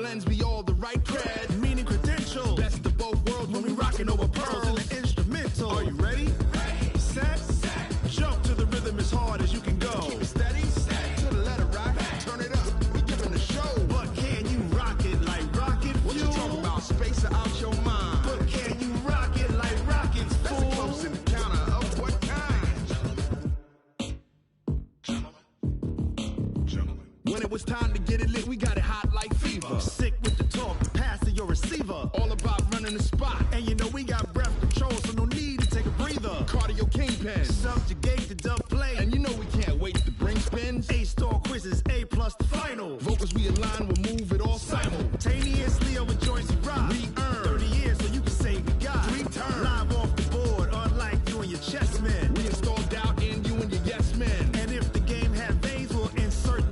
blends me all the right cred, meaning credentials. Best of both worlds when we rockin' over pearls and the instrumental. Are you ready? Set. Jump to the rhythm as hard as you can go. Keep it steady. To the letter, right? Turn it up. We giving the show. But can you rock it like rocket fuel? What you talking about? Space out your mind. But can you rock it like rockets, fool? That's a close encounter of what kind? Gentlemen. When it was time to get it lit, we got it hot like fever. Sick with the talk, pass to your receiver. All about running the spot. And you know we got breath control, so no need to take a breather. Cardio kingpin. Subjugate the dub play. And you know we can't wait to bring spins. A-star quizzes, A+ the final. Vocals we align, we'll move it all simultaneously over joints we rock. We earn 30 years, so you can say we got 3 turns. Live off the board, unlike you and your chess men. We install doubt in you and your yes men. And if the game had veins, we'll insert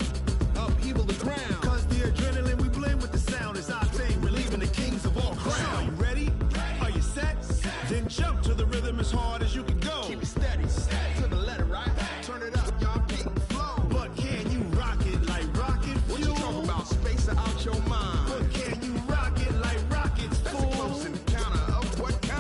upheaval the ground. Cause the adrenaline we blend with the sound is our thing. Relieving the kings of all crowns. So are you ready? Are you set? Then jump to the rhythm as hard as you can go. Keep it steady. To the letter, right? Turn it up, y'all keep the flow. But can you rock it like rocket fuel? What you talking about? Space out your mind. But can you rock it like rockets, fool? That's a close encounter of what kind?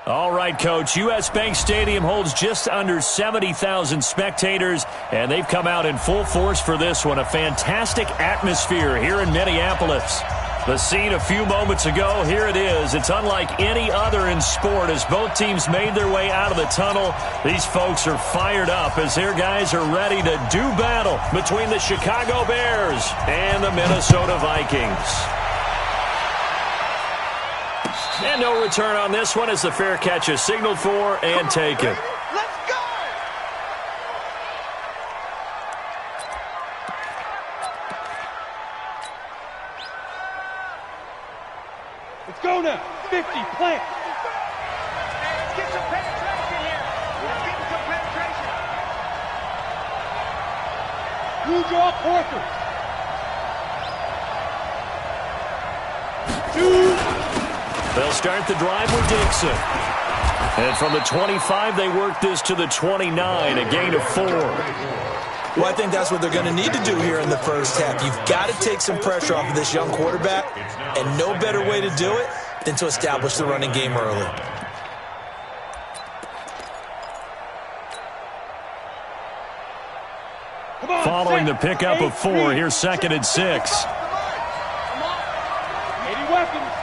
All right, Coach. U.S. Bank Stadium holds just under 70,000 spectators, and they've come out in full force for this one. A fantastic atmosphere here in Minneapolis. The scene a few moments ago, here it is. It's unlike any other in sport as both teams made their way out of the tunnel. These folks are fired up as their guys are ready to do battle between the Chicago Bears and the Minnesota Vikings. And no return on this one as the fair catch is signaled for and taken. Let's go! Let's go now. 50, plant. Let's get some penetration here. Let's get some penetration. Blue draw, Parker. 2. They'll start the drive with Dixon. And from the 25, they work this to the 29, a gain of 4. Well, I think that's what they're going to need to do here in the first half. You've got to take some pressure off of this young quarterback, and no better way to do it than to establish the running game early. Following the pickup of 4, here's 2nd and 6. 80 weapons.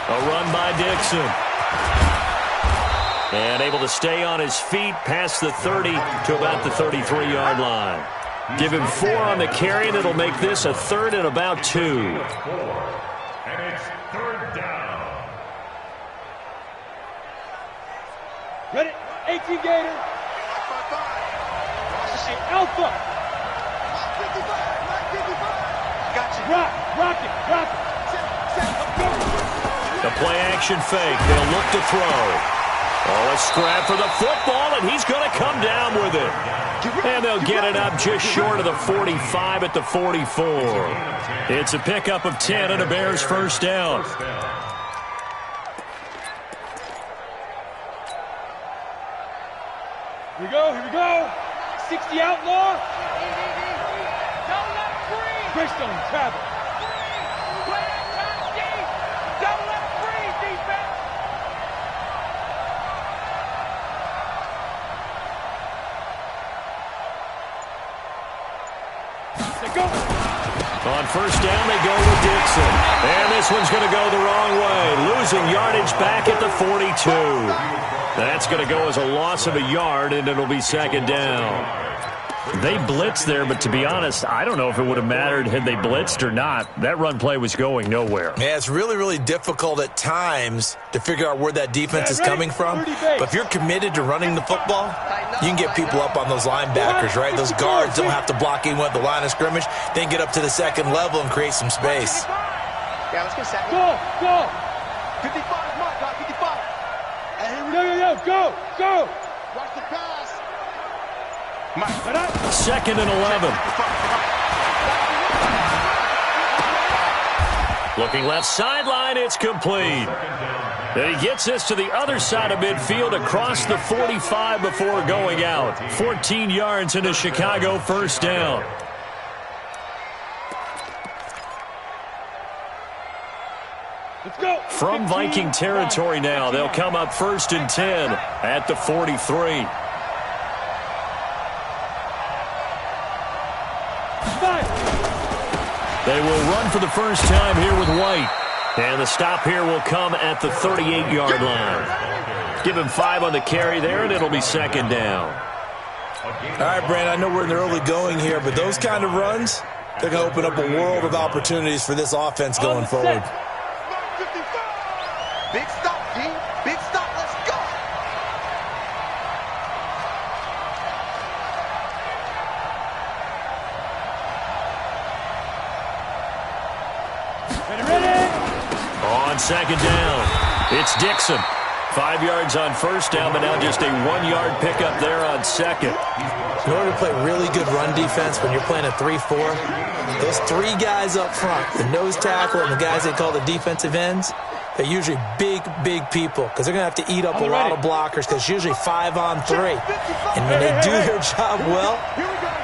A run by Dixon. And able to stay on his feet past the 30 to about the 33-yard line. Give him 4 on the carry, and it'll make this a 3rd and about 2. And it's 3rd down. Ready? 18 Gator. Alpha. Gotcha. Rock it. The play-action fake. They'll look to throw. Oh, a scrap for the football, and he's going to come down with it. And they'll get it up just short of the 45 at the 44. It's a pickup of 10 and a Bears first down. Here we go. 60 outlaw. Don't let it free. Christian travel. Play that time, D. Don't let it free, defense. They go. On first down, they go with Dixon. And this one's going to go the wrong way. Losing yardage back at the 42. That's going to go as a loss of a yard, and it'll be 2nd down. They blitzed there, but to be honest, I don't know if it would have mattered had they blitzed or not. That run play was going nowhere. Yeah, it's really, really difficult at times to figure out where that defense is coming from. But if you're committed to running the football, you can get people up on those linebackers, right? Those guards don't have to block even at the line of scrimmage. They can get up to the 2nd level and create some space. Yeah, let's get second. Go. 55, Mark, 55. And go. Watch the pass. 2nd and 11. Looking left sideline, it's complete. And he gets this to the other side of midfield across the 45 before going out. 14 yards into Chicago, first down. Let's go. From Viking territory now, they'll come up 1st and 10 at the 43. They will run for the first time here with White. And the stop here will come at the 38-yard line. Give him 5 on the carry there, and it'll be second down. All right, Brandon, I know we're in the early going here, but those kind of runs, they're going to open up a world of opportunities for this offense going forward. Big stop, D. Big stop. Let's go. Ready. On second down, it's Dixon. 5 yards on first down, but now just a 1-yard pickup there on second. In order to play really good run defense when you're playing a 3-4, those 3 guys up front, the nose tackle and the guys they call the defensive ends, they're usually big, big people because they're going to have to eat up a lot of blockers because it's usually 5 on 3. And when they do their job well,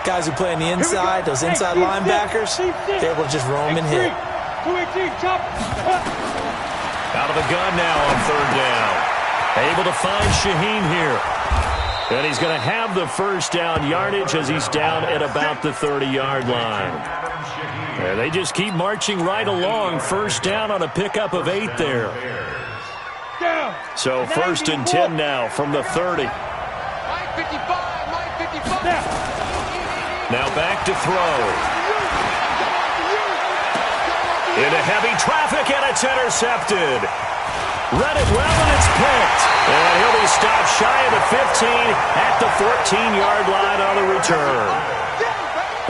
guys who play on the inside, those inside linebackers, they're able to just roam and hit. Out of the gun now on third down. Able to find Shaheen here. And he's going to have the first down yardage as he's down at about the 30-yard line. And they just keep marching right along. First down on a pickup of 8 there. So 1st and 10 now from the 30. Mike 55. Now back to throw. Into heavy traffic, and it's intercepted. Read it well, and it's picked. And he'll be stopped shy of the 15 at the 14-yard line on the return.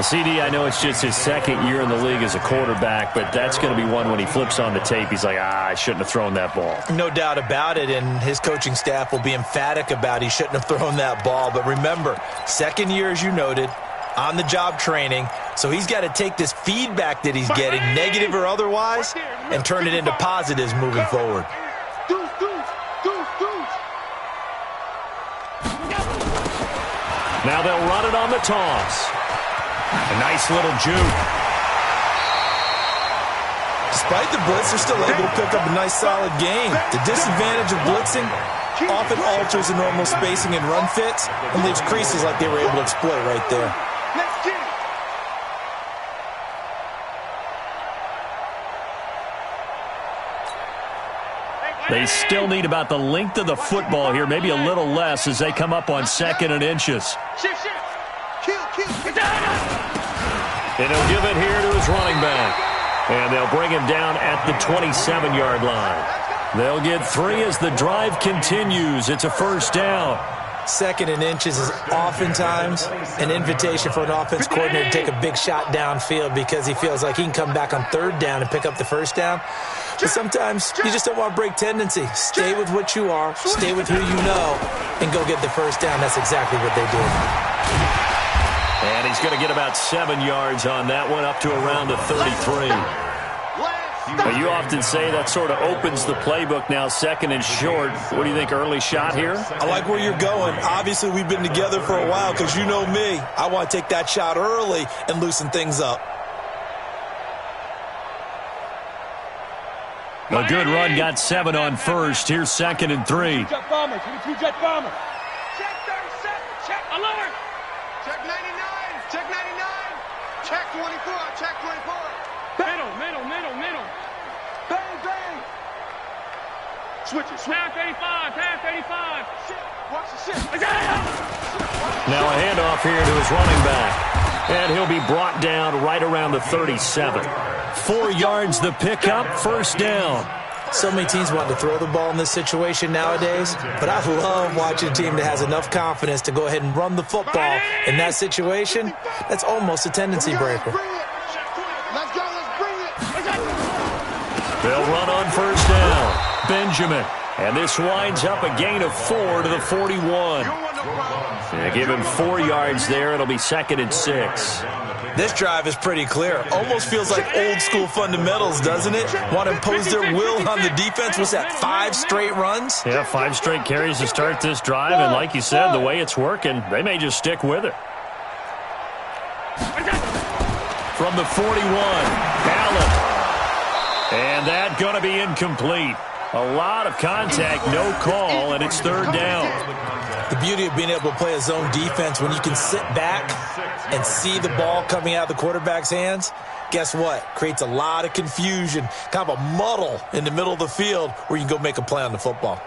CD, I know it's just his second year in the league as a quarterback, but that's going to be one when he flips on the tape. He's like, I shouldn't have thrown that ball. No doubt about it, and his coaching staff will be emphatic about he shouldn't have thrown that ball. But remember, second year, as you noted, on-the-job training, so he's got to take this feedback that he's getting, negative or otherwise, and turn it into positives moving forward. Now they'll run it on the toss. A nice little juke. Despite the blitz, they're still able to pick up a nice solid gain. The disadvantage of blitzing often alters the normal spacing and run fits and leaves creases like they were able to exploit right there. They still need about the length of the football here, maybe a little less as they come up on 2nd and inches. And he'll give it here to his running back. And they'll bring him down at the 27-yard line. They'll get 3 as the drive continues. It's a first down. 2nd and inches is oftentimes an invitation for an offense coordinator to take a big shot downfield because he feels like he can come back on 3rd down and pick up the first down. But sometimes you just don't want to break tendency. Stay with what you are, stay with who you know, and go get the first down. That's exactly what they did. And he's going to get about 7 yards on that one, up to around the 33. Now, you often say that sort of opens the playbook now, 2nd and short. What do you think, early shot here? I like where you're going. Obviously, we've been together for a while because you know me. I want to take that shot early and loosen things up. A good run, got 7 on first. Here's 2nd and 3. Jet bombers. Two jet bombers. Check 37. Check alert. Check 99. Check 99. Check 24. Check 24. Middle. Bang, bang. Switch it. Pass 85. Shit. Watch the shit. Now a handoff here to his running back. And he'll be brought down right around the 37. 4 yards the pickup, first down. So many teams want to throw the ball in this situation nowadays, but I love watching a team that has enough confidence to go ahead and run the football. In that situation, that's almost a tendency breaker. Let's go. Let's bring it. They'll run on first down. Benjamin. And this winds up a gain of 4 to the 41. Give him 4 yards there. It'll be 2nd and 6. This drive is pretty clear. Almost feels like old-school fundamentals, doesn't it? Want to impose their will on the defense. Was that 5 straight runs? Yeah, 5 straight carries to start this drive, and like you said, the way it's working, they may just stick with it. From the 41, Allen. And that going to be incomplete. A lot of contact, no call, and it's 3rd down. The beauty of being able to play a zone defense when you can sit back and see the ball coming out of the quarterback's hands, guess what? Creates a lot of confusion, kind of a muddle in the middle of the field where you can go make a play on the football.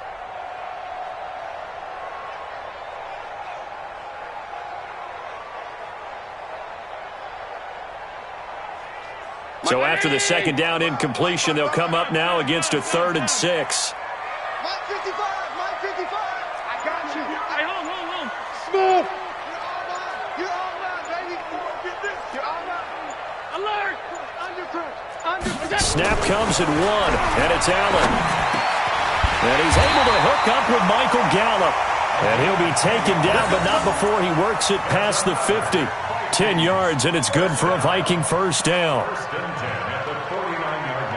So after the 2nd down incompletion, they'll come up now against a 3rd and 6. Mike 55, Mike 55. I got you. Hey, hold. Smooth. You're all mine, baby. You're all mine. Alert. Under. Snap comes at 1, and it's Allen. And he's able to hook up with Michael Gallup. And he'll be taken down, but not before he works it past the 50. 10 yards, and it's good for a Viking 1st down. First and 10 at the 49-yard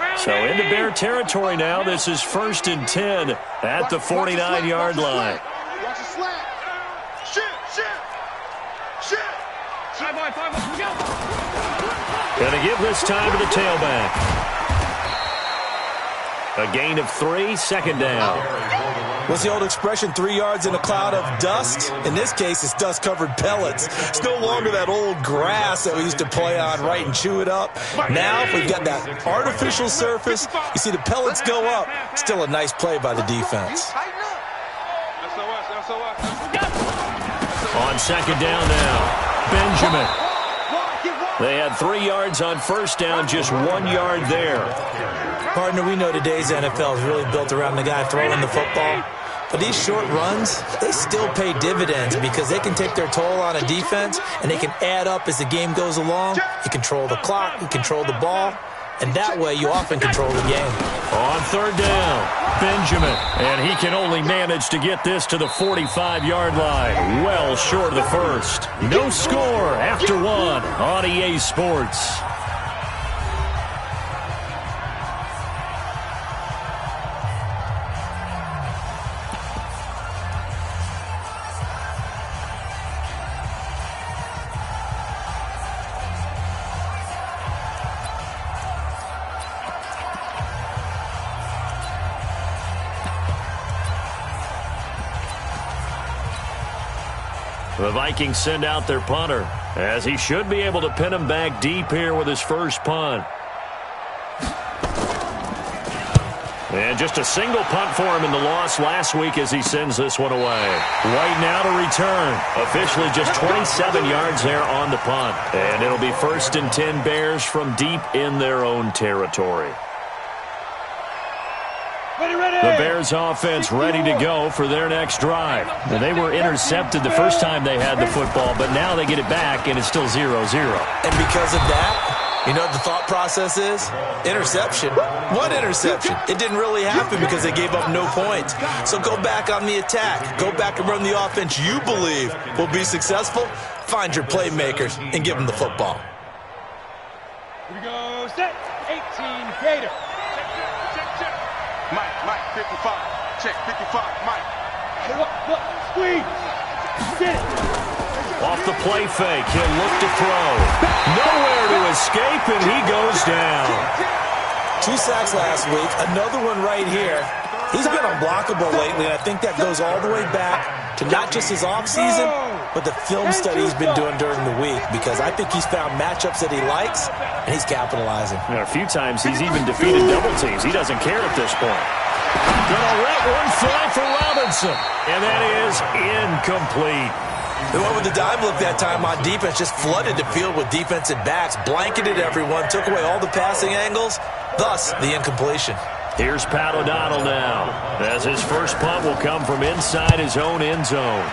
line. So into Bear territory now. This is 1st and 10 at the 49-yard line. Watch the slant. Shit. Going to give this time to the tailback. A gain of 3, 2nd down. What's the old expression, 3 yards in a cloud of dust? In this case, it's dust-covered pellets. It's no longer that old grass that we used to play on, right, and chew it up. Now, we've got that artificial surface. You see the pellets go up. Still a nice play by the defense. On 2nd down now, Benjamin. They had 3 yards on 1st down, just 1 yard there. Partner, we know today's NFL is really built around the guy throwing the football. But these short runs, they still pay dividends because they can take their toll on a defense and they can add up as the game goes along. You control the clock, you control the ball, and that way you often control the game. On 3rd down, Benjamin. And he can only manage to get this to the 45-yard line. Well short of the 1st. No score after 1 on EA Sports. The Vikings send out their punter, as he should be able to pin him back deep here with his first punt. And just a single punt for him in the loss last week as he sends this one away. Right now to return. Officially just 27 yards there on the punt. And it'll be 1st and 10 Bears from deep in their own territory. The Bears offense ready to go for their next drive. And they were intercepted the first time they had the football, but now they get it back, and it's still 0-0. And because of that, you know what the thought process is? Interception. What interception? It didn't really happen because they gave up no points. So go back on the attack. Go back and run the offense you believe will be successful. Find your playmakers and give them the football. Here we go, set, 18, Gator. Mike, 55. Check, 55, Mike. Look, squeeze. Get it. Off the play fake, he'll look to throw. Nowhere to escape, and he goes down. 2 sacks last week, another one right here. He's been unblockable lately, and I think that goes all the way back to not just his offseason, but the film study he's been doing during the week, because I think he's found matchups that he likes, and he's capitalizing. A few times he's even defeated double teams. He doesn't care at this point. Gonna let one fly for Robinson, and that is incomplete. They went with the dime look that time on defense, just flooded the field with defensive backs, blanketed everyone, took away all the passing angles, thus the incompletion. Here's Pat O'Donnell now, as his first punt will come from inside his own end zone.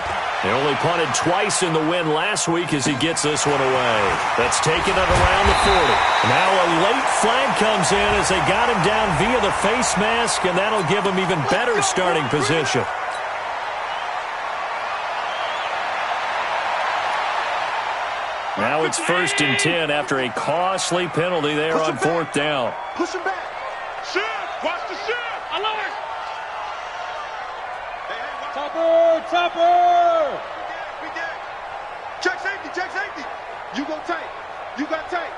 He only punted twice in the win last week as he gets this one away. That's taken it around the 40. Now a late flag comes in as they got him down via the face mask, and that'll give him even better starting position. Now it's 1st and 10 after a costly penalty there on 4th down. Push him back. Shift. Watch the shift. Alert. Topper. We dead. Check safety. You go tight. You got tight.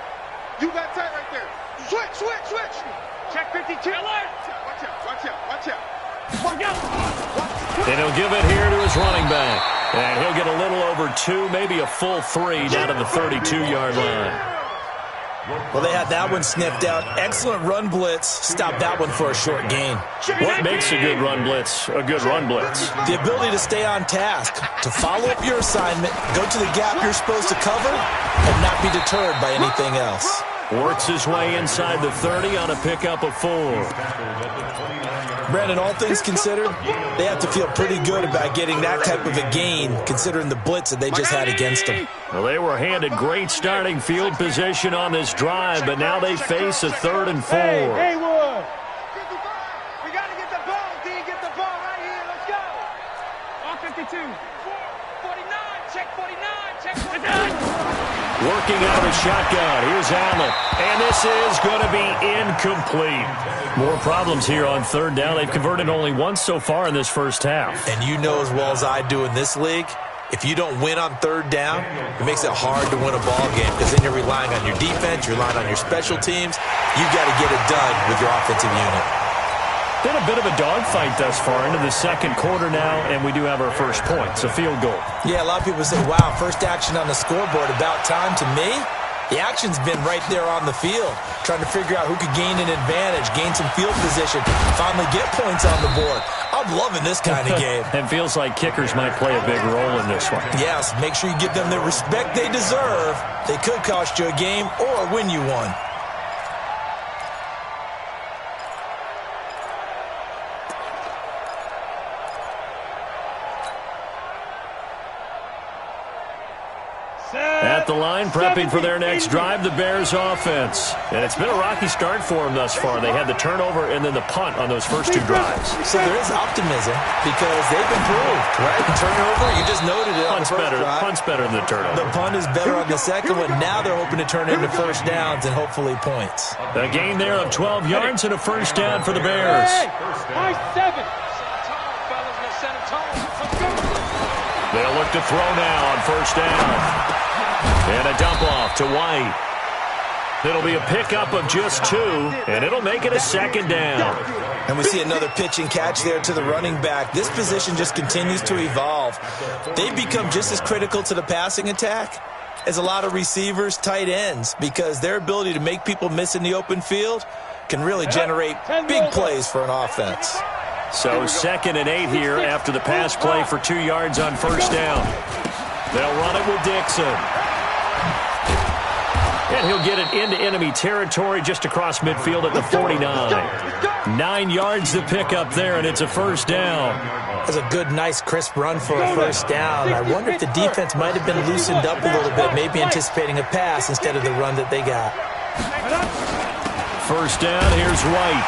You got tight right there. Switch. Check 52. Alert. Watch out. And he'll give it here to his running back. And he'll get a little over 2, maybe a full 3 down to the 32-yard line. Well, they had that one sniffed out. Excellent run blitz. Stop that one for a short gain. What makes a good run blitz a good run blitz? The ability to stay on task, to follow up your assignment, go to the gap you're supposed to cover, and not be deterred by anything else. Works his way inside the 30 on a pickup of 4. Brandon, all things considered, they have to feel pretty good about getting that type of a gain, considering the blitz that they just had against them. Well, they were handed great starting field position on this drive, but now they face a 3rd and 4. Hey, Haywood. We got to get the ball, D. Get the ball right here. Let's go. On 52. 49. Check 49. Working out a shotgun. Here's Allen. And this is going to be incomplete. More problems here on 3rd down. They've converted only once so far in this first half. And you know as well as I do in this league, if you don't win on 3rd down, it makes it hard to win a ball game because then you're relying on your defense, you're relying on your special teams. You've got to get it done with your offensive unit. Been a bit of a dogfight thus far into the 2nd quarter now, and we do have our first point. It's a field goal. Yeah, a lot of people say, wow, first action on the scoreboard, about time. To me, the action's been right there on the field, trying to figure out who could gain an advantage, gain some field position, finally get points on the board. I'm loving this kind of game. It feels like kickers might play a big role in this one. Yes, make sure you give them the respect they deserve. They could cost you a game or win you one. At the line, prepping for their next drive, the Bears offense. And it's been a rocky start for them thus far. They had the turnover and then the punt on those first 2 drives. So there is optimism because they've improved, right? The turnover, you just noted it on the first drive. Punt's better than the turnover. The punt is better on the second one. Now they're hoping to turn it into first downs and hopefully points. A gain there of 12 yards and a first down for the Bears. High 7. They'll look to throw now on first down. And a dump off to White. It'll be a pickup of just 2, and it'll make it a 2nd down. And we see another pitch and catch there to the running back. This position just continues to evolve. They've become just as critical to the passing attack as a lot of receivers, tight ends, because their ability to make people miss in the open field can really generate big plays for an offense. So 2nd and 8 here after the pass play for 2 yards on first down. They'll run it with Dixon. And he'll get it into enemy territory just across midfield at the 49. 9 yards to pick up there, and it's a first down. That's a good, nice, crisp run for a first down. I wonder if the defense might have been loosened up a little bit, maybe anticipating a pass instead of the run that they got. First down, here's White.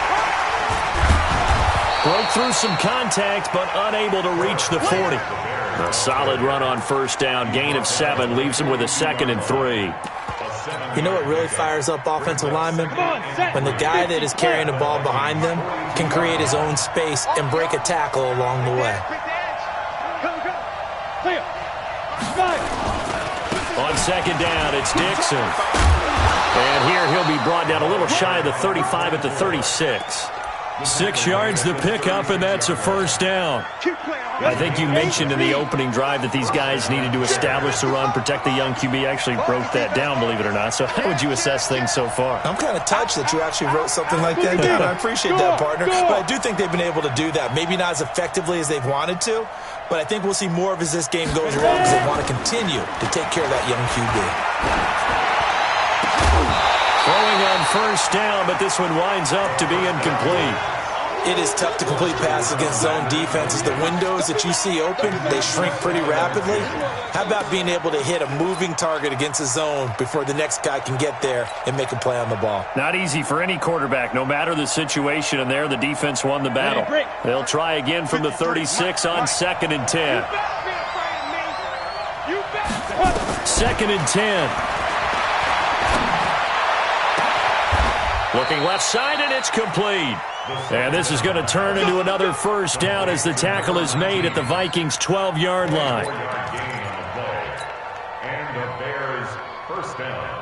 Broke through some contact, but unable to reach the 40. A solid run on first down. Gain of 7 leaves him with a 2nd and 3. You know what really fires up offensive linemen? When the guy that is carrying the ball behind them can create his own space and break a tackle along the way. On 2nd down, it's Dixon. And here he'll be brought down a little shy of the 35 at the 36. 6 yards to pick up, and that's a first down. I think you mentioned in the opening drive that these guys needed to establish the run, protect the young QB. Actually broke that down, believe it or not. So how would you assess things so far? I'm kind of touched that you actually wrote something like that down. I appreciate that, partner. But I do think they've been able to do that. Maybe not as effectively as they've wanted to, but I think we'll see more of as this game goes along because they want to continue to take care of that young QB. Throwing on first down, but this one winds up to be incomplete. It is tough to complete passes against zone defenses. The windows that you see open, they shrink pretty rapidly. How about being able to hit a moving target against a zone before the next guy can get there and make a play on the ball? Not easy for any quarterback, no matter the situation. And there, the defense won the battle. They'll try again from the 36 on 2nd and 10. 2nd and 10. Looking left side, and it's complete. And this is going to turn into another first down as the tackle is made at the Vikings' 12-yard line. And the Bears first down.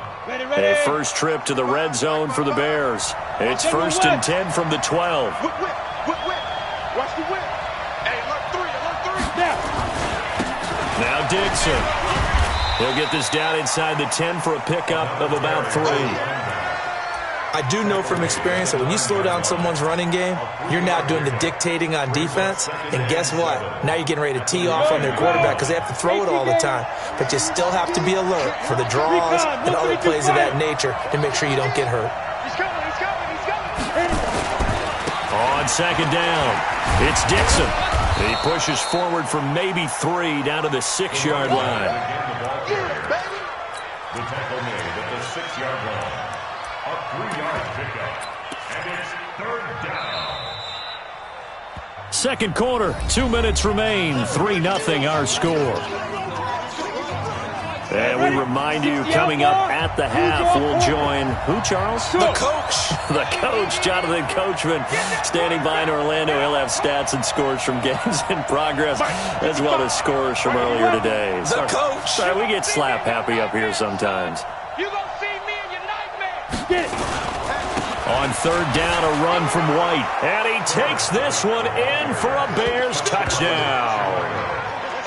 A first trip to the red zone for the Bears. It's 1st and 10 from the 12. Whip. Watch the whip. Hey, alert 3. Now Dixon. He'll get this down inside the 10 for a pickup of about 3. I do know from experience that when you slow down someone's running game, you're now doing the dictating on defense. And guess what? Now you're getting ready to tee off on their quarterback because they have to throw it all the time. But you still have to be alert for the draws and other plays of that nature to make sure you don't get hurt. He's coming. On 2nd down, it's Dixon. He pushes forward for maybe 3 down to the 6-yard line. The tackle made at the 6-yard line. A 3-yard pickup. And it's 3rd down. Second quarter, 2 minutes remain. 3-0 our score. And we remind you, coming up at the half, we'll join who, Charles? The coach. The coach, Jonathan Coachman, standing by in Orlando. He'll have stats and scores from games in progress, as well as scores from earlier today. The coach. Sorry, we get slap happy up here sometimes. You gonna see me in your nightmare. Get it. On 3rd down, a run from White. And he takes this one in for a Bears touchdown.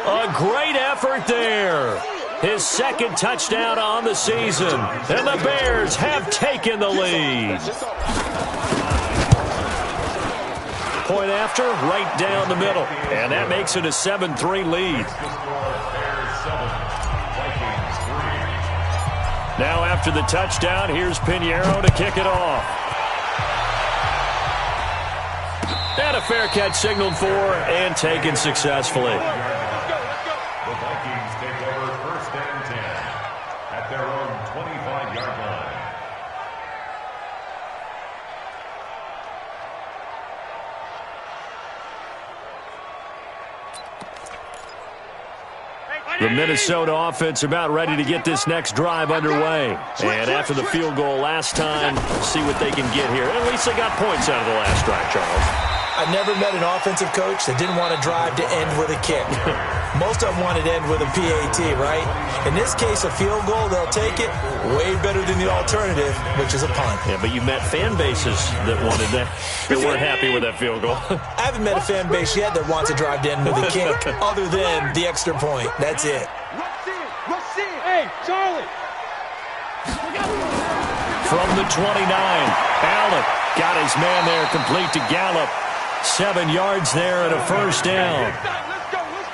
A great effort there. His 2nd touchdown on the season. And the Bears have taken the lead. Point after, right down the middle. And that makes it a 7-3 lead. Now after the touchdown, here's Pinheiro to kick it off. And a fair catch signaled for and taken successfully. The Vikings take over 1st and 10 at their own 25-yard line. The Minnesota offense about ready to get this next drive underway. And after the field goal last time, see what they can get here. At least they got points out of the last drive, Charles. I never met an offensive coach that didn't want to drive to end with a kick. Most of them wanted to end with a PAT, right? In this case, a field goal, they'll take it. Way better than the alternative, which is a punt. Yeah, but you've met fan bases that wanted that, that weren't happy with that field goal. I haven't met a fan base yet that wants to drive to end with a kick, other than the extra point. That's it. Rush in. Hey, Charlie. From the 29, Allen got his man there, complete to Gallup. 7 yards there and a first down.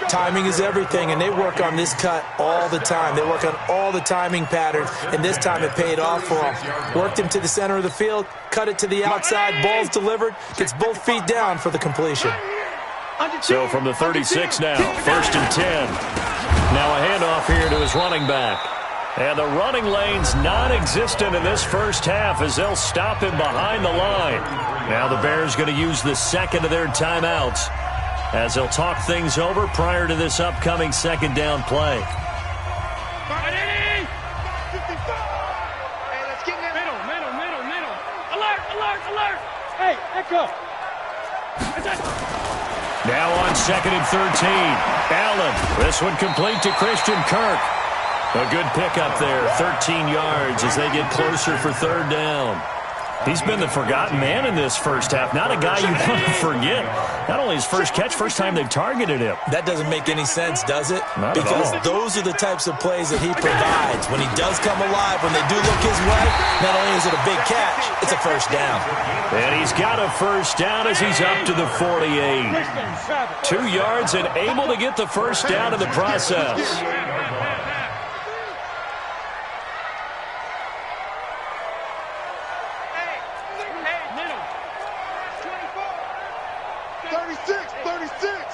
Timing is everything, and they work on this cut all the time. They work on all the timing patterns, and this time it paid off for them. Worked him to the center of the field, cut it to the outside, ball's delivered, gets both feet down for the completion. So from the 36 now, 1st and 10. Now a handoff here to his running back. And the running lane's non-existent in this first half as they'll stop him behind the line. Now the Bears going to use the 2nd of their timeouts as they'll talk things over prior to this upcoming 2nd down play. Hey, let's get in there. Middle. Alert. Hey, Echo. Now on 2nd and 13. Allen, this one complete to Christian Kirk. A good pickup there, 13 yards as they get closer for 3rd down. He's been the forgotten man in this first half. Not a guy you want to forget. Not only his first catch, first time they've targeted him. That doesn't make any sense, does it? Not because at all. Those are the types of plays that he provides. When he does come alive, when they do look his way, not only is it a big catch, it's a first down. And he's got a first down as he's up to the 48. 2 yards and able to get the first down in the process.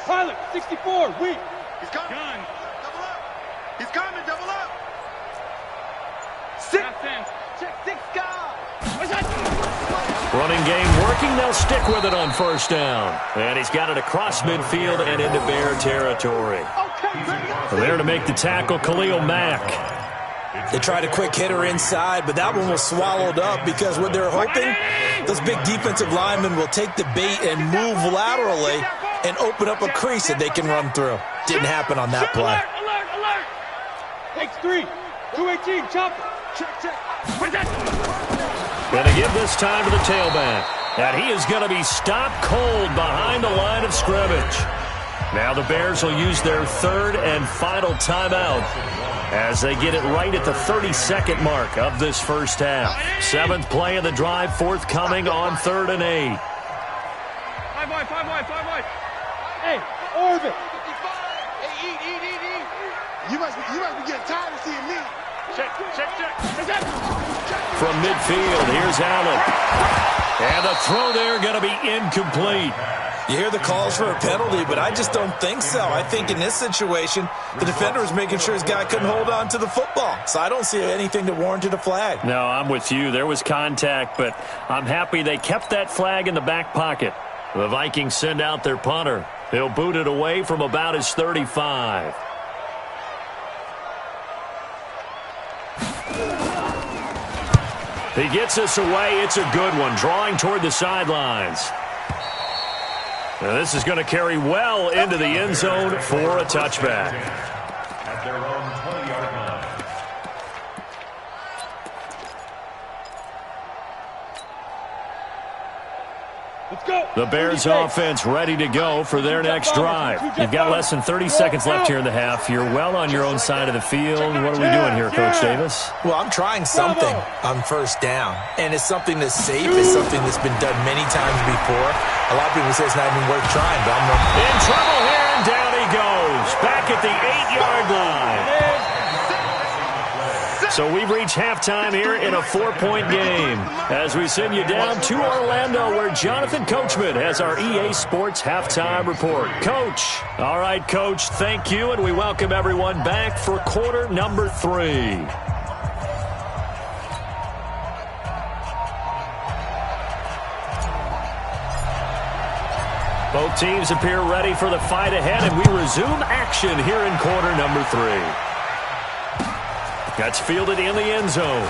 Pilot, 64, weak. He's coming. Double up. He's coming. Double up. 6. Check 6 guard. Running game working. They'll stick with it on first down. And he's got it across midfield and into Bear territory. Okay, ready up. There to make the tackle, Khalil Mack. They tried a quick hitter inside, but that one was swallowed up because what they're hoping, those big defensive linemen will take the bait and move laterally and open up a crease that they can run through. Didn't happen on that play. Alert! Takes 3. 218, chopper. Check. Going to give this time to the tailback. And he is going to be stopped cold behind the line of scrimmage. Now the Bears will use their third and final timeout as they get it right at the 32nd mark of this first half. 7th play of the drive forthcoming on 3rd and 8. 5 wide. Hey, Orvin. Hey, eat. You must be getting tired of seeing me. Check. From midfield, here's Allen. And the throw there going to be incomplete. You hear the calls for a penalty, but I just don't think so. I think in this situation, the defender was making sure his guy couldn't hold on to the football. So I don't see anything that warranted a flag. No, I'm with you. There was contact, but I'm happy they kept that flag in the back pocket. The Vikings send out their punter. He'll boot it away from about his 35. He gets us away. It's a good one, drawing toward the sidelines. Now this is going to carry well into the end zone for a touchback. At their own 20-yard line. Let's go. The Bears offense ready to go for their next drive. You've got less than 30 seconds left here in the half. You're well on your own side of the field. What are we doing here, Coach Davis? Well, I'm trying something on first down, and it's something that's safe. It's something that's been done many times before. A lot of people say it's not even worth trying, but I'm in trouble here, and down he goes. Back at the 8-yard line. So we've reached halftime here in a 4-point game as we send you down to Orlando where Jonathan Coachman has our EA Sports halftime report. Coach. All right, Coach, thank you, and we welcome everyone back for quarter number 3. Both teams appear ready for the fight ahead, and we resume action here in quarter number 3. That's fielded in the end zone.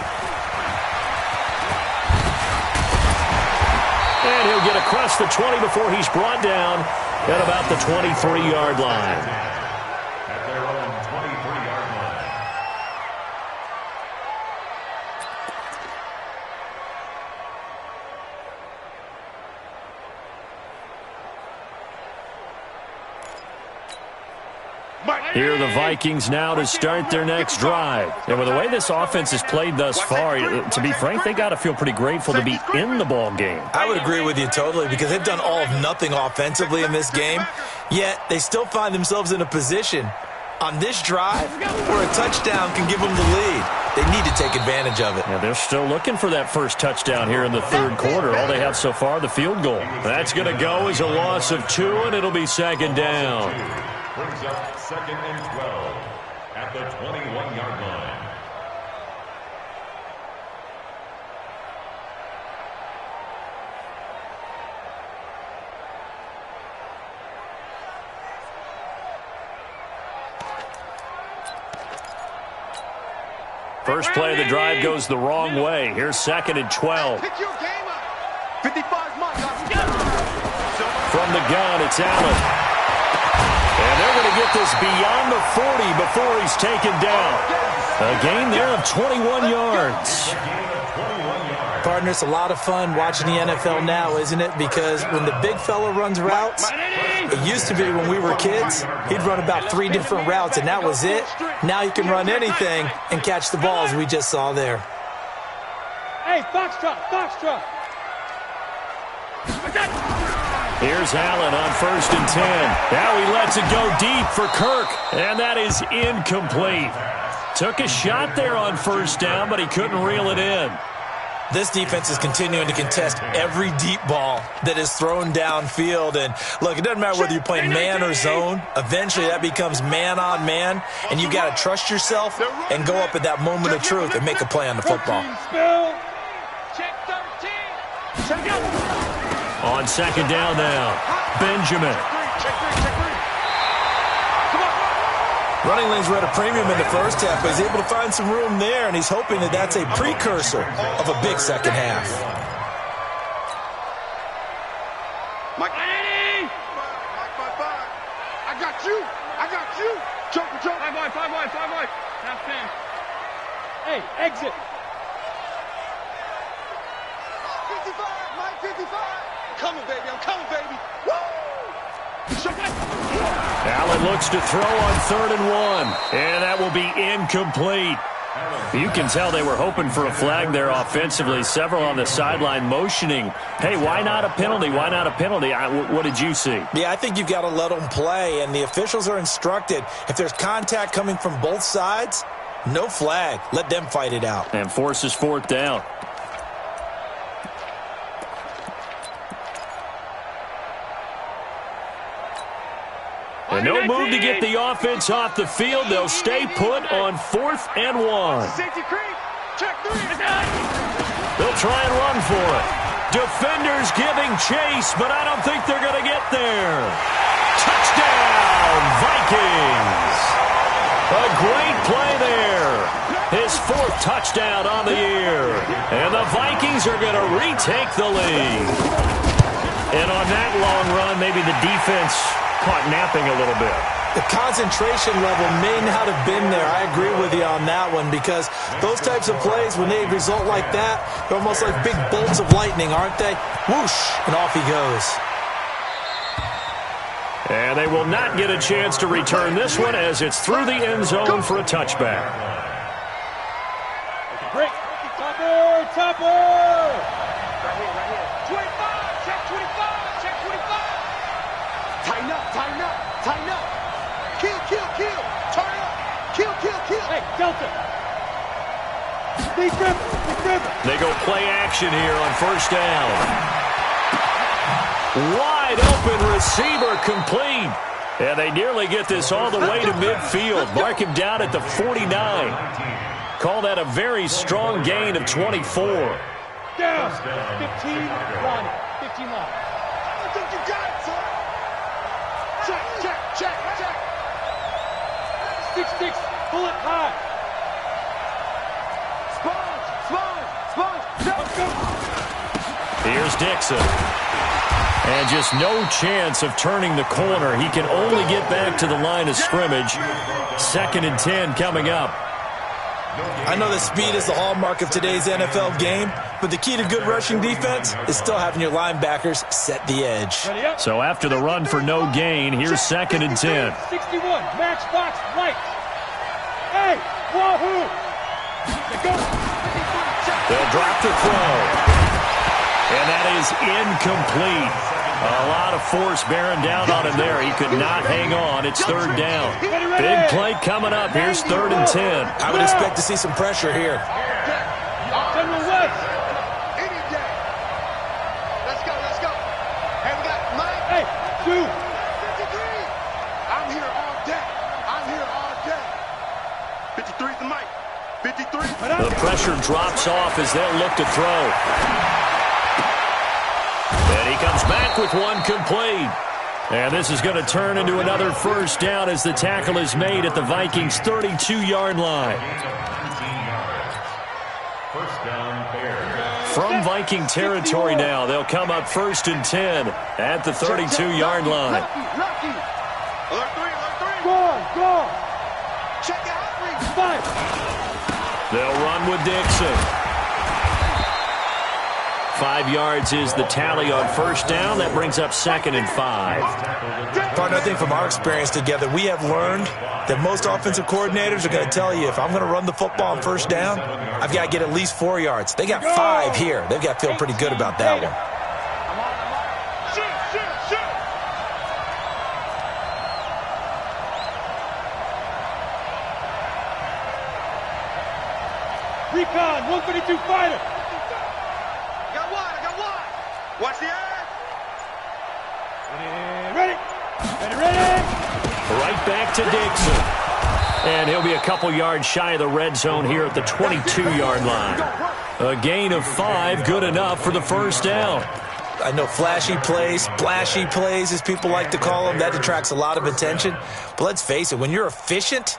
And he'll get across the 20 before he's brought down at about the 23-yard line. At their own 23-yard line. Here are the Vikings now to start their next drive. And with the way this offense has played thus far, to be frank, they got to feel pretty grateful to be in the ball game. I would agree with you totally because they've done all of nothing offensively in this game, yet they still find themselves in a position on this drive where a touchdown can give them the lead. They need to take advantage of it. Yeah, they're still looking for that first touchdown here in the third quarter. All they have so far, the field goal. That's going to go as a loss of 2, and it'll be second down. Brings up 2nd and 12 at the 21-yard line. First play of the drive goes the wrong way. Here's 2nd and 12. Pick your game up. 55's mine. From the gun, it's Allen. And they're going to get this beyond the 40 before he's taken down. A gain there of 21 yards. Partner, it's a lot of fun watching the NFL now, isn't it? Because when the big fella runs routes, it used to be when we were kids, he'd run about 3 different routes, and that was it. Now he can run anything and catch the balls we just saw there. Hey, Foxtrot. Here's Allen on 1st and 10. Now he lets it go deep for Kirk, and that is incomplete. Took a shot there on first down, but he couldn't reel it in. This defense is continuing to contest every deep ball that is thrown downfield. And, look, it doesn't matter whether you're playing man or zone. Eventually that becomes man on man, and you've got to trust yourself and go up at that moment of truth and make a play on the football. Check 13. On second down now, Benjamin. Running lanes were at a premium in the first half, but he's able to find some room there, and he's hoping that that's a precursor of a big second half. Mike. I got you. I got you. Jump. 5 wide. Half 10. Hey, exit. 55, Mike, 55. I'm coming, baby. Woo! Allen looks to throw on 3rd and 1, and that will be incomplete. You can tell they were hoping for a flag there offensively. Several on the sideline motioning, hey, why not a penalty? Why not a penalty? What did you see? Yeah, I think you've got to let them play, and the officials are instructed, if there's contact coming from both sides, no flag. Let them fight it out. And forces 4th down. And no move to get the offense off the field. They'll stay put on 4th and 1. Safety creep. Check 3. They'll try and run for it. Defenders giving chase, but I don't think they're going to get there. Touchdown, Vikings. A great play there. His 4th touchdown on the year. And the Vikings are going to retake the lead. And on that long run, maybe the defense caught napping a little bit. The concentration level may not have been there. I agree with you on that one, because those types of plays, when they result like that, they're almost like big bolts of lightning, aren't they? Whoosh, and off he goes. And they will not get a chance to return this one as it's through the end zone for a touchback. Break. Topper. Right here. 25. Check 25. Check 25. Tighten up. Kill. Turn it up. Kill. Hey, Delta. Big dribble. They go play action here on 1st down. Wide open receiver complete. And they nearly get this all the way to midfield. Mark him down at the 49. Call that a very strong gain of 24. Down. 15 line. I think you got it, son. Check. 6-6. Pull it high. Sponge. Let's go. Here's Dixon. And just no chance of turning the corner. He can only get back to the line of scrimmage. 2nd and 10 coming up. I know that speed is the hallmark of today's NFL game, but the key to good rushing defense is still having your linebackers set the edge. So after the run for no gain, here's 2nd and 10. 61, matchbox right. Hey, wahoo! They'll drop the throw. And that is incomplete. A lot of force bearing down on him there. He could not hang on. It's 3rd down. Big play coming up. Here's 3rd and 10. I would expect to see some pressure here. Any day. Let's go. Hey, we got Mike. Hey, 2. 53. I'm here all day. 53's the Mike. 53. The pressure drops off as they'll look to throw. And he comes back with one complete. And this is going to turn into another 1st down as the tackle is made at the Vikings' 32-yard line. From Viking territory now, they'll come up 1st and 10 at the 32-yard line. Lucky. Alert 3. Go. Check it out. 5. They'll run with Dixon. 5 yards is the tally on 1st down. That brings up 2nd and 5. Partner, I think from our experience together, we have learned that most offensive coordinators are going to tell you, if I'm going to run the football on 1st down, I've got to get at least 4 yards. They got 5 here. They've got to feel pretty good about that one. Shoot. Recon, 132 fighter. I got one. Watch the eye. Ready. Right back to Dixon. And he'll be a couple yards shy of the red zone here at the 22-yard line. A gain of 5, good enough for the 1st down. I know flashy plays, splashy plays, as people like to call them. That attracts a lot of attention. But let's face it, when you're efficient,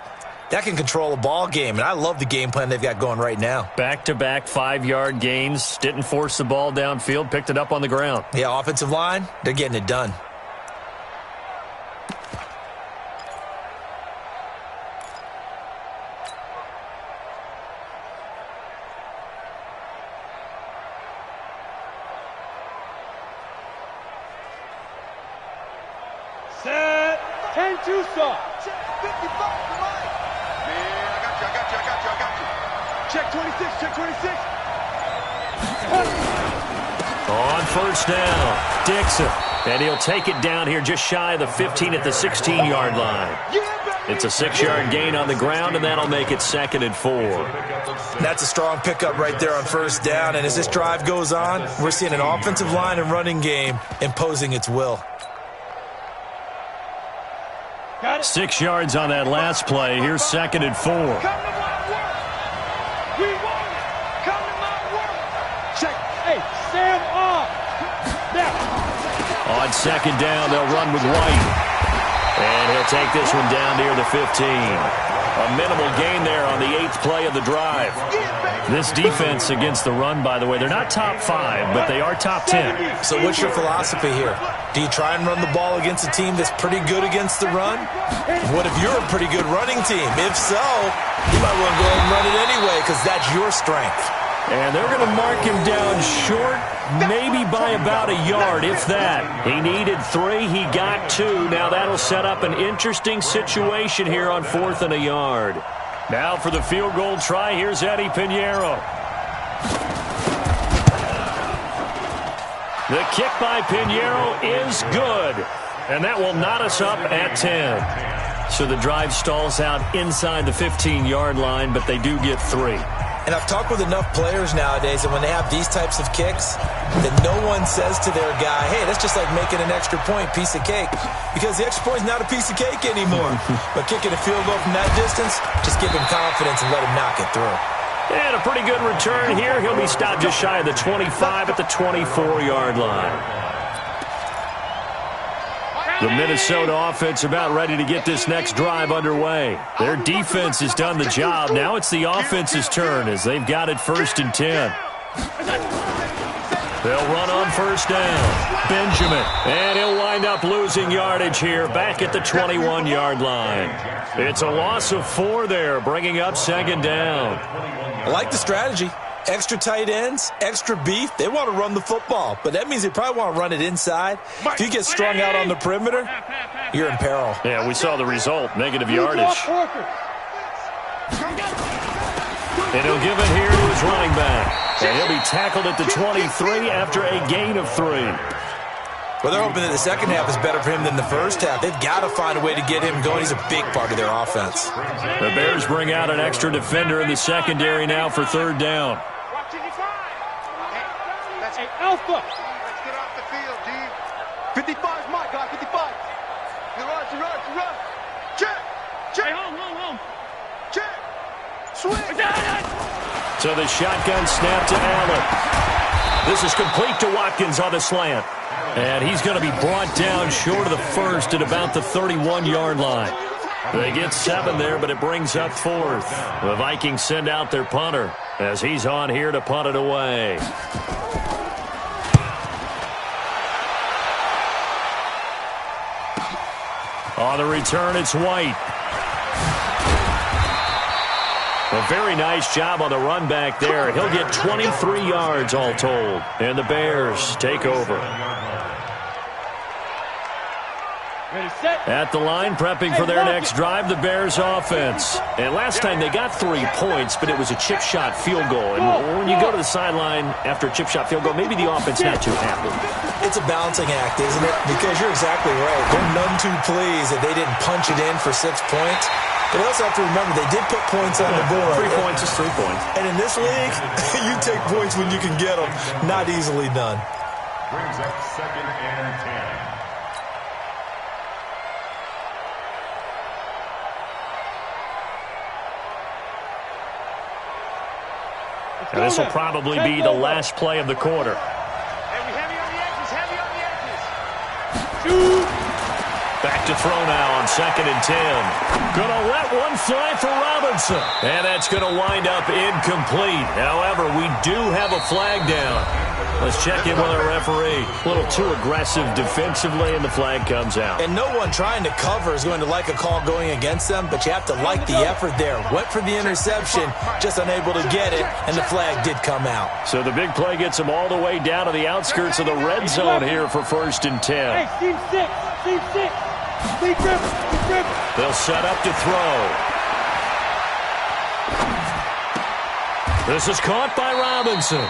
that can control a ball game. And I love the game plan they've got going right now. Back-to-back 5-yard gains. Didn't force the ball downfield. Picked it up on the ground. Yeah, offensive line, they're getting it done. Set. 10-2 stop. Check 55 to Mike. Man, I got you. Check 26, check 26. On first down, Dixon. And he'll take it down here just shy of the 15 at the 16-yard line. It's a 6-yard gain on the ground, and that'll make it 2nd and 4. That's a strong pickup right there on first down. And as this drive goes on, we're seeing an offensive line and running game imposing its will. 6 yards on that last play. Here's 2nd and 4. Come to my work. We want it. Come to my work. Check. Hey, Sam off. Now. On 2nd down, they'll run with White. And he'll take this one down near the 15. A minimal gain there on the 8th play of the drive. This defense against the run, by the way, they're not top 5, but they are top 10. So what's your philosophy here? Do you try and run the ball against a team that's pretty good against the run? What if you're a pretty good running team? If so, you might want to go ahead and run it anyway because that's your strength. And they're going to mark him down short, maybe by about a yard, if that. He needed 3. He got 2. Now that'll set up an interesting situation here on 4th and a yard. Now for the field goal try, here's Eddie Pinheiro. The kick by Pinheiro is good. And that will knot us up at 10. So the drive stalls out inside the 15-yard line, but they do get 3. And I've talked with enough players nowadays that when they have these types of kicks, that no one says to their guy, hey, that's just like making an extra point, piece of cake. Because the extra point is not a piece of cake anymore. But kicking a field goal from that distance, just give him confidence and let him knock it through. And a pretty good return here. He'll be stopped just shy of the 25 at the 24-yard line. The Minnesota offense about ready to get this next drive underway. Their defense has done the job. Now it's the offense's turn as they've got it 1st and 10. They'll run on first down. Benjamin. And he'll wind up losing yardage here back at the 21-yard line. It's a loss of 4 there, bringing up 2nd down. I like the strategy. Extra tight ends, extra beef. They want to run the football, but that means they probably want to run it inside. If you get strung out on the perimeter, you're in peril. Yeah, we saw the result, negative yardage. And he'll give it here to his running back. And he'll be tackled at the 23 after a gain of 3. Well, they're hoping that the second half is better for him than the first half. They've got to find a way to get him going. He's a big part of their offense. The Bears bring out an extra defender in the secondary now for 3rd down. Hey, Alpha. Let's get off the field, D. 55's my guy, 55. You run. Check. Hey, home. Check. Swing. So the shotgun snap to Allen. This is complete to Watkins on the slant. And he's going to be brought down short of the 1st at about the 31-yard line. They get 7 there, but it brings up 4th. The Vikings send out their punter as he's on here to punt it away. On the return, it's White. A very nice job on the run back there. He'll get 23 yards all told. And the Bears take over. At the line, prepping for their next drive, the Bears offense. And last time they got 3 points, but it was a chip shot field goal. And when you go to the sideline after a chip shot field goal, maybe the offense not too happy. It's a balancing act, isn't it? Because you're exactly right. They're none too pleased that they didn't punch it in for 6 points. But you also have to remember they did put points on the board. 3 points is 3 points. And in this league, you take points when you can get them. Not easily done. Brings up 2nd and 10. And this will probably be the last play of the quarter. Heavy on the edges. Back to throw now on 2nd and 10. Gonna let one fly for Robinson. And that's gonna wind up incomplete. However, we do have a flag down. Let's check in with our referee. A little too aggressive defensively, and the flag comes out. And no one trying to cover is going to like a call going against them, but you have to like the effort there. Went for the interception, just unable to get it, and the flag did come out. So the big play gets them all the way down to the outskirts of the red zone here for 1st and 10. Hey, team 6, team 6. They'll set up to throw. This is caught by Robinson.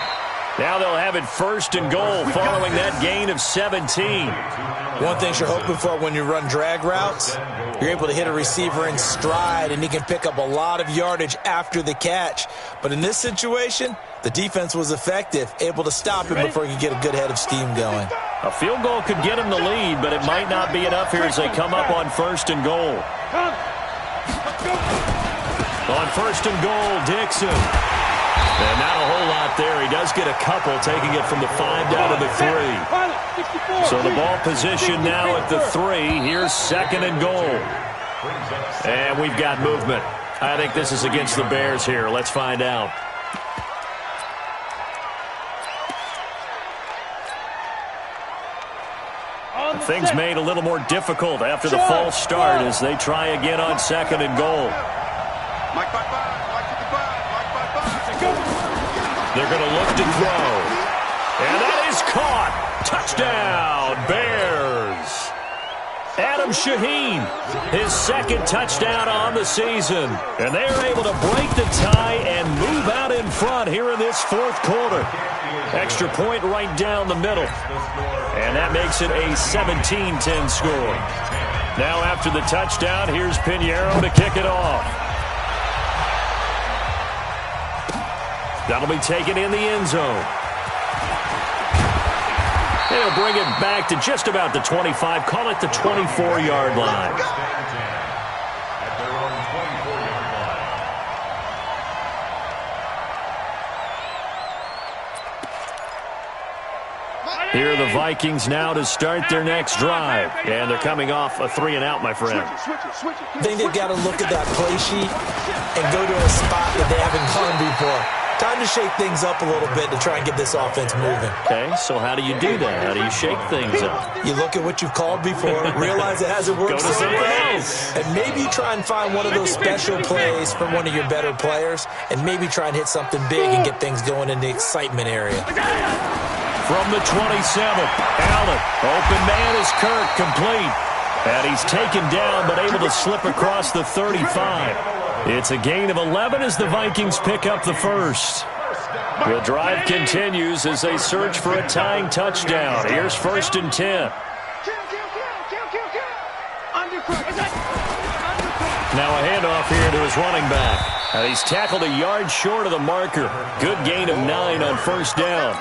Now they'll have it 1st and goal following that gain of 17. One thing you're hoping for when you run drag routes, you're able to hit a receiver in stride, and he can pick up a lot of yardage after the catch. But in this situation, the defense was effective, able to stop him before he could get a good head of steam going. A field goal could get him the lead, but it might not be enough here as they come up on 1st and goal. On 1st and goal, Dixon. And not a whole lot there. He does get a couple, taking it from the 5 down to the 3. So the ball position now at the 3. Here's 2nd and goal. And we've got movement. I think this is against the Bears here. Let's find out. Things made a little more difficult after the false start as they try again on 2nd and goal. They're going to look to throw. And that is caught. Touchdown, Bears. Adam Shaheen, his 2nd touchdown on the season. And they are able to break the tie and move out in front here in this 4th quarter. Extra point right down the middle. And that makes it a 17-10 score. Now after the touchdown, here's Pinheiro to kick it off. That'll be taken in the end zone. They'll bring it back to just about the 25, call it the 24-yard line. At their own 24-yard line. Here are the Vikings now to start their next drive. And they're coming off a 3-and-out, my friend. I think they've got to look at that play sheet and go to a spot that they haven't gone before. Time to shake things up a little bit to try and get this offense moving. Okay, so how do you do that? How do you shake things up? You look at what you've called before, realize it hasn't worked so well, and maybe try and find one of those special plays from one of your better players, and maybe try and hit something big and get things going in the excitement area. From the 27th, Allen. Open man is Kirk, complete. And he's taken down, but able to slip across the 35. It's a gain of 11 as the Vikings pick up the 1st. The drive continues as they search for a tying touchdown. Here's 1st and 10. Now a handoff here to his running back. And he's tackled a yard short of the marker. Good gain of 9 on 1st down.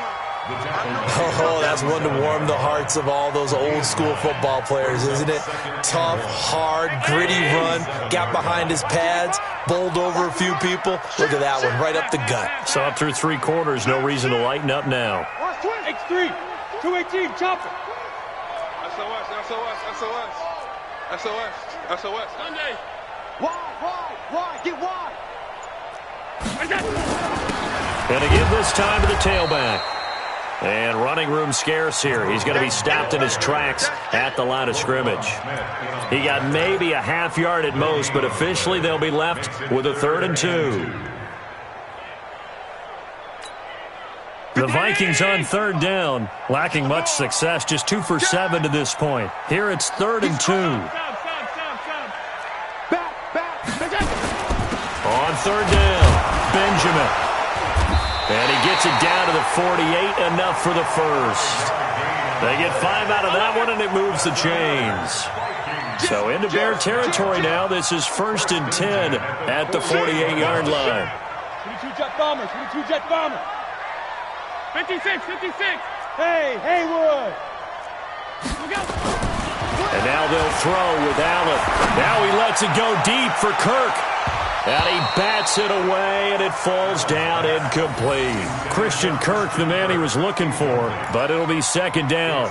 Oh, that's one to warm the hearts of all those old-school football players, isn't it? Tough, hard, gritty run, got behind his pads, bowled over a few people. Look at that one, right up the gut. So up through 3 quarters, no reason to lighten up now. X3, 218, chopper. SOS. Sunday. Wide, get wide. And to give this time to the tailback. And running room scarce here. He's going to be stopped in his tracks at the line of scrimmage. He got maybe a half yard at most, but officially they'll be left with a 3rd and 2. The Vikings on 3rd down, lacking much success, just 2 for 7 to this point. Here it's 3rd and 2. On 3rd down, Benjamin. And he gets it down to the 48, enough for the 1st. They get 5 out of that one, and it moves the chains. So into Bear territory now. This is 1st and 10 at the 48-yard line. 22 jet bomber, 22 jet bomber. 56. Hey, Haywood. And now they'll throw with Allen. Now he lets it go deep for Kirk. And he bats it away, and it falls down incomplete. Christian Kirk, the man he was looking for, but it'll be second down.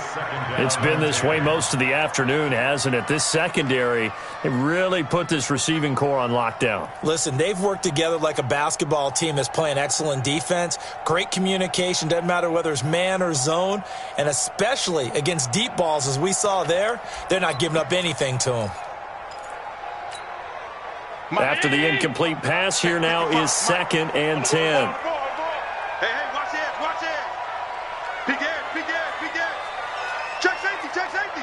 It's been this way most of the afternoon, hasn't it? This secondary, they really put this receiving core on lockdown. Listen, they've worked together like a basketball team that's playing excellent defense. Great communication, doesn't matter whether it's man or zone, and especially against deep balls, as we saw there, they're not giving up anything to them. After the incomplete pass, here now is 2nd and 10. Hey, watch it, watch it. Big edge, big edge, big edge. Check safety, check safety.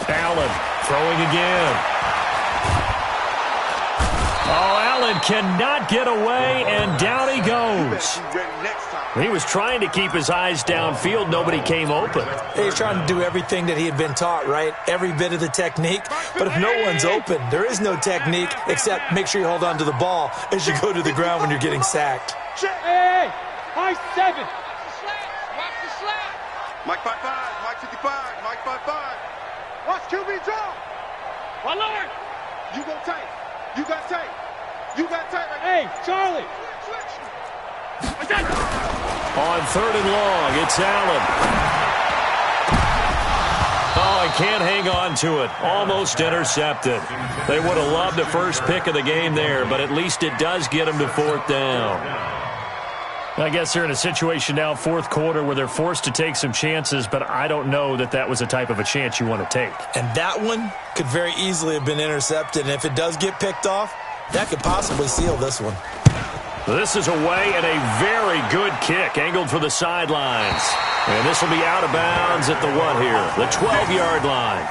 Allen throwing again. Oh, Allen cannot get away, and down he goes. He was trying to keep his eyes downfield. Nobody came open. He's trying to do everything that he had been taught, right? Every bit of the technique. But if no one's open, there is no technique except make sure you hold on to the ball as you go to the ground when you're getting sacked. Hey, high 7. Watch the slap. Mike 5'5", Mike 55, Mike 5'5". Watch QB draw. My Lord. You go tight. You got tight. You got tight right Hey, Charlie. On 3rd and long, it's Allen. Oh, I can't hang on to it. Almost intercepted. They would have loved the first pick of the game there, but at least it does get them to 4th down. I guess they're in a situation now, 4th quarter, where they're forced to take some chances, but I don't know that that was the type of a chance you want to take. And that one could very easily have been intercepted, and if it does get picked off, that could possibly seal this one. This is away and a very good kick, angled for the sidelines. And this will be out of bounds at the what here? The 12-yard line.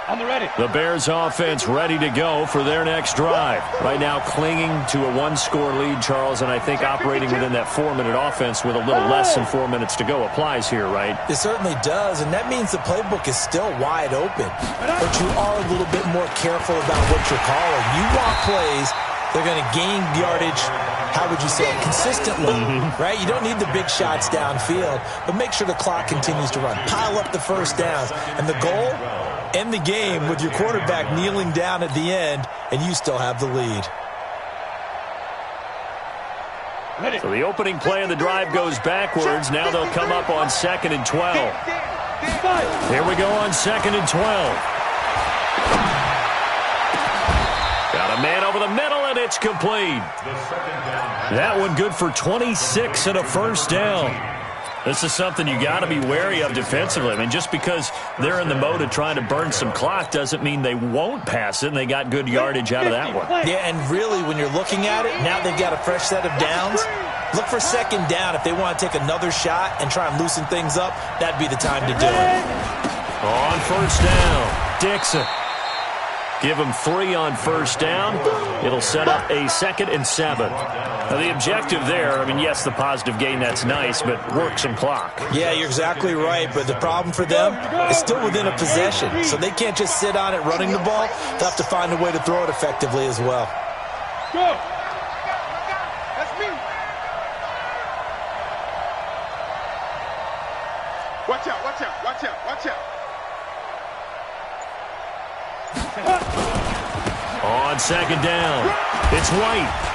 On the ready. The Bears offense ready to go for their next drive. Right now clinging to a 1-score lead, Charles, and I think operating within that 4-minute offense with a little less than 4 minutes to go applies here, right? It certainly does, and that means the playbook is still wide open. But you are a little bit more careful about what you're calling. You want plays, they're going to gain yardage, how would you say it, consistently, right? You don't need the big shots downfield, but make sure the clock continues to run. Pile up the first downs, and the goal, end the game with your quarterback kneeling down at the end, and you still have the lead. So the opening play of the drive goes backwards. Now they'll come up on 2nd and 12. Here we go on 2nd and 12. Got a man over the middle, and it's complete. That one good for 26 and a first down. This is something you got to be wary of defensively. I mean, just because they're in the mode of trying to burn some clock doesn't mean they won't pass it, and they got good yardage out of that one. Yeah, and really, when you're looking at it, now they've got a fresh set of downs. Look for 2nd down. If they want to take another shot and try and loosen things up, that'd be the time to do it. On 1st down, Dixon. Give them 3 on 1st down. It'll set up a 2nd and 7. Now, the objective there, I mean, yes, the positive gain, that's nice, but work some clock. Yeah, you're exactly right, but the problem for them is still within a possession, so they can't just sit on it running the ball. They'll have to find a way to throw it effectively as well. Go. That's me. Watch out, watch out, watch out, watch out. On 2nd down, it's White.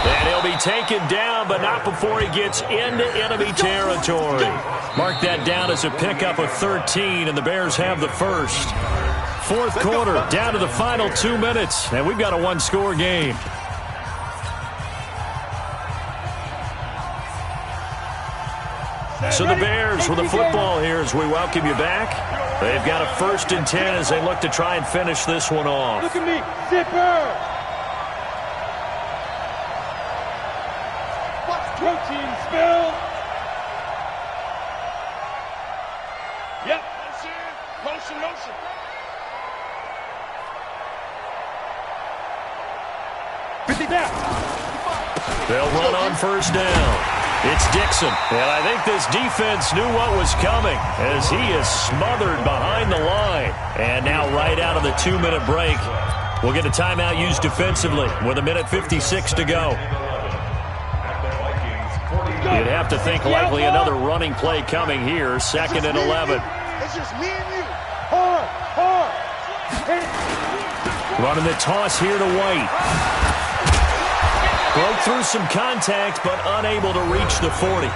And he'll be taken down, but not before he gets into enemy territory. Mark that down as a pickup of 13, and the Bears have the first. 4th quarter, down to the final 2 minutes, and we've got a 1-score game. So the Bears with the football here as we welcome you back. They've got a 1st and 10 as they look to try and finish this one off. Look at me, zipper. Protein spill. Yep. Motion, motion. They'll run on 1st down. It's Dixon, and I think this defense knew what was coming as he is smothered behind the line. And now right out of the 2-minute break, We'll get a timeout used defensively with 1:56 to go. You'd have to think likely another running play coming here. 2nd and 11. It's just me and you. Hard. Running the toss here to White. Broke through some contact, but unable to reach the 40.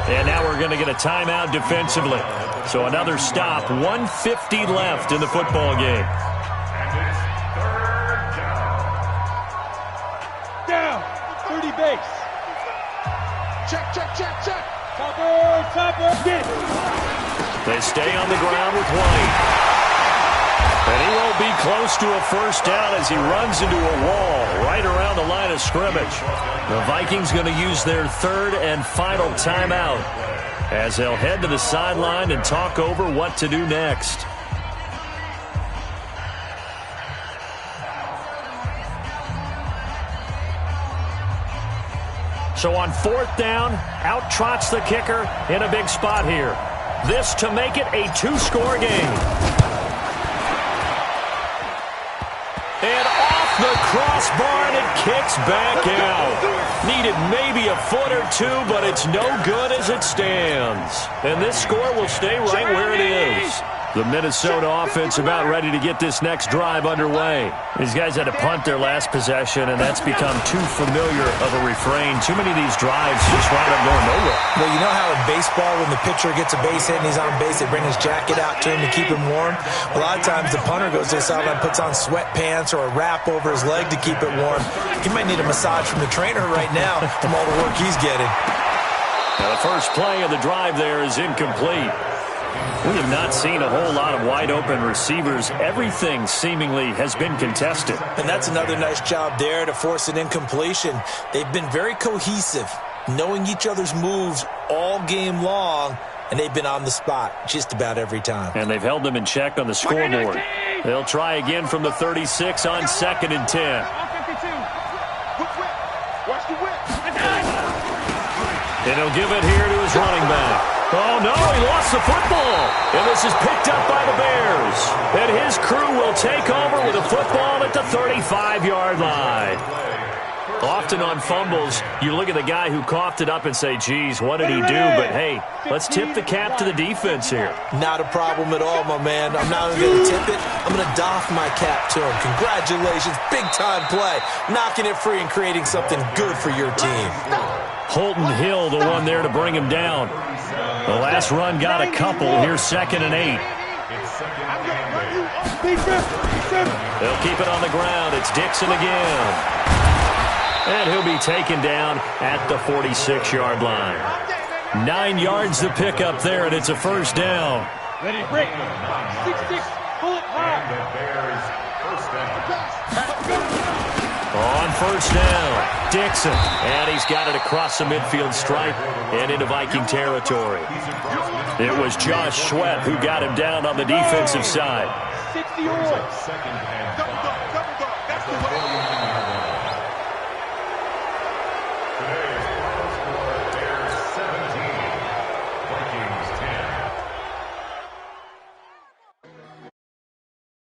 And now we're going to get a timeout defensively. So another stop. 1:50 left in the football game. And it's 3rd Down. 30 base. Check. Topper. Get it. They stay on the ground with White. And he won't be close to a first down as he runs into a wall right around the line of scrimmage. The Vikings going to use their 3rd and final timeout as they'll head to the sideline and talk over what to do next. So on 4th down, out trots the kicker in a big spot here. This to make it a 2-score game. And off the crossbar, and it kicks back out. Needed maybe a foot or two, but it's no good as it stands. And this score will stay right where it is. The Minnesota offense about ready to get this next drive underway. These guys had to punt their last possession, and that's become too familiar of a refrain. Too many of these drives just wind up going nowhere. Well, you know how in baseball, when the pitcher gets a base hit and he's on base, they bring his jacket out to him to keep him warm? A lot of times the punter goes to the sideline, puts on sweatpants or a wrap over his leg to keep it warm. He might need a massage from the trainer right now from all the work he's getting. Now the first play of the drive there is incomplete. We have not seen a whole lot of wide-open receivers. Everything seemingly has been contested. And that's another nice job there to force an incompletion. They've been very cohesive, knowing each other's moves all game long, and they've been on the spot just about every time. And they've held them in check on the scoreboard. They'll try again from the 36 on 2nd and 10. Watch the whip. And he'll give it here to his running back. Oh, no, he lost the football. And this is picked up by the Bears. And his crew will take over with a football at the 35-yard line. Often on fumbles, you look at the guy who coughed it up and say, geez, what did he do? But, hey, let's tip the cap to the defense here. Not a problem at all, my man. I'm not even going to tip it. I'm going to doff my cap to him. Congratulations. Big-time play. Knocking it free and creating something good for your team. Holton Hill, the one there to bring him down. The last run got a couple. Here's 2nd and 8. They'll keep it on the ground. It's Dixon again. And he'll be taken down at the 46-yard line. 9 yards to pick up there, and it's a first down. Ready, break. 6-6, bullet high. The Bears first down. On first down, Dixon. And he's got it across the midfield stripe and into Viking territory. It was Josh Sweat who got him down on the defensive side. 60 yards.